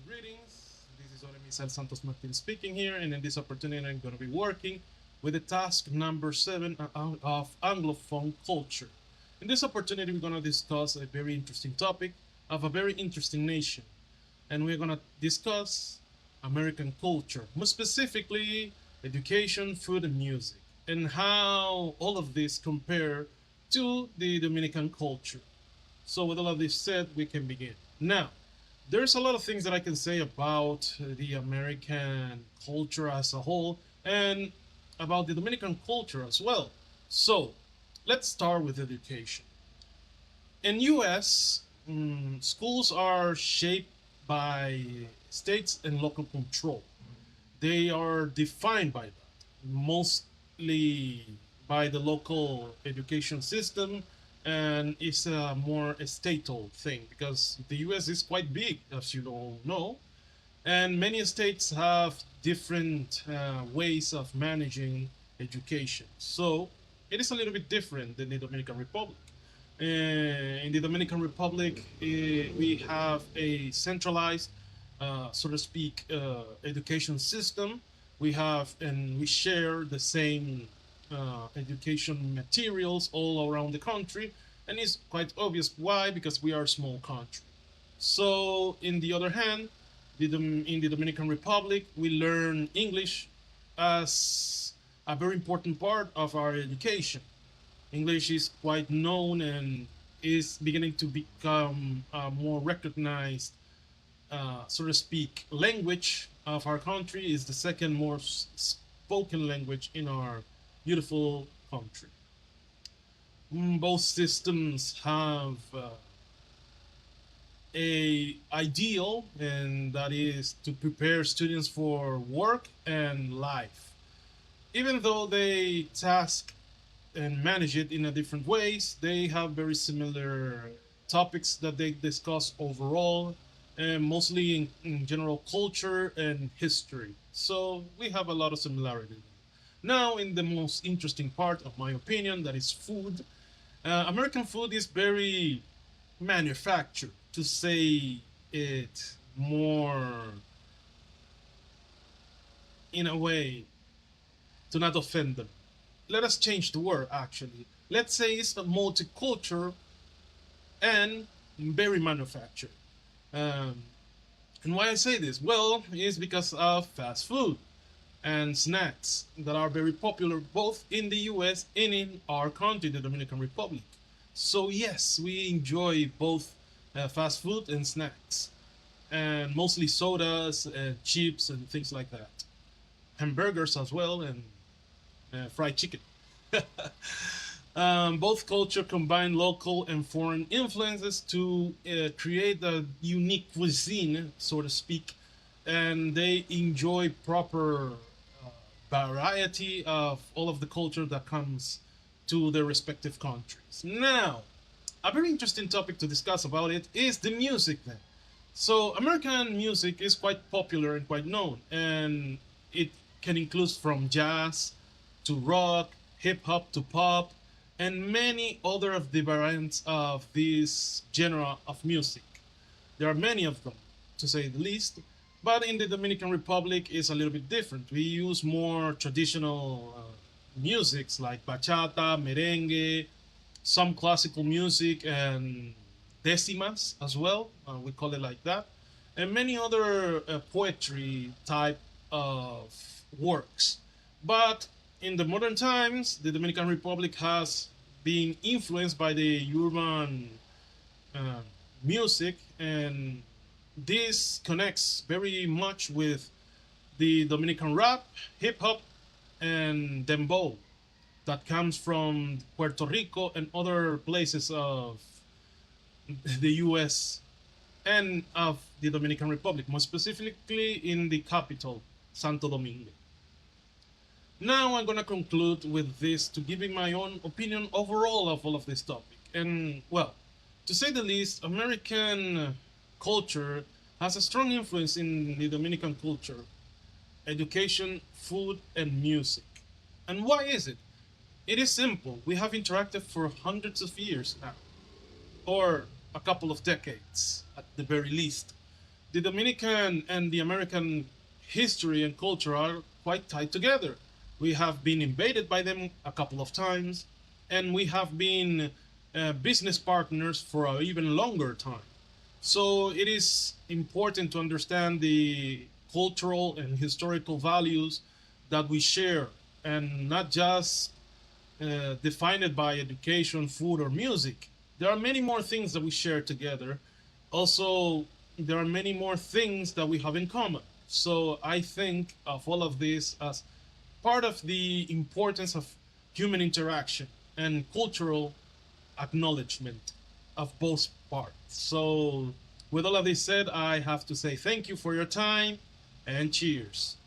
Greetings. This is Misael Santos Martin speaking here, and in this opportunity, I'm going to be working with the task number 7 of Anglophone culture. In this opportunity, we're going to discuss a very interesting topic of a very interesting nation, and we're going to discuss American culture, more specifically education, food, and music, and how all of this compare to the Dominican culture. So, with all of this said, we can begin. Now, there's a lot of things that I can say about the American culture as a whole and about the Dominican culture as well. So, let's start with education. In US, schools are shaped by states and local control. They are defined by that, mostly by the local education system, and it's a more estatal thing because the US is quite big, as you all know, and many states have different ways of managing education. So it is a little bit different than the Dominican Republic. In the Dominican Republic, we have a centralized, so to speak, education system. We have and we share the same education materials all around the country, and it's quite obvious why, because we are a small country. So, in the other hand, in the Dominican Republic, we learn English as a very important part of our education. English is quite known and is beginning to become a more recognized, so to speak, language of our country. Is the second most spoken language in our beautiful country. Both systems have a ideal, and that is to prepare students for work and life. Even though they task and manage it in a different ways, they have very similar topics that they discuss overall, and mostly in general culture and history. So we have a lot of similarity. Now, in the most interesting part of my opinion, that is food. American food is very manufactured, to say it more in a way, to not offend them. Let us change the word actually. Let's say it's a multicultural and very manufactured. Um, and why I say this? Well, it's because of fast food and snacks that are very popular both in the US and in our country, the Dominican Republic. So, yes, we enjoy both fast food and snacks, and mostly sodas and chips and things like that. Hamburgers as well, and fried chicken. Both culture combine local and foreign influences to create a unique cuisine, so to speak, and they enjoy proper variety of all of the culture that comes to their respective countries. Now, a very interesting topic to discuss about it is the music then. So, American music is quite popular and quite known, and it can include from jazz to rock, hip hop to pop, and many other of the variants of this genre of music. There are many of them, to say the least. But in the Dominican Republic, it's a little bit different. We use more traditional musics like bachata, merengue, some classical music, and decimas as well. We call it like that, and many other poetry type of works. But in the modern times, the Dominican Republic has been influenced by the urban uh, music, and this connects very much with the Dominican rap, hip hop, and dembow that comes from Puerto Rico and other places of the US and of the Dominican Republic, more specifically in the capital, Santo Domingo. Now I'm gonna conclude with this to giving my own opinion overall of all of this topic. And well, to say the least, American culture has a strong influence in the Dominican culture, education, food, and music. And why is it? It is simple. We have interacted for hundreds of years now, or a couple of decades at the very least. The Dominican and the American history and culture are quite tied together. We have been invaded by them a couple of times, and we have been business partners for an even longer time. So it is important to understand the cultural and historical values that we share, and not just defined by education, food, or music. There are many more things that we share together. Also, there are many more things that we have in common. So I think of all of this as part of the importance of human interaction and cultural acknowledgement of both parts. So, with all of this said, I have to say thank you for your time and cheers.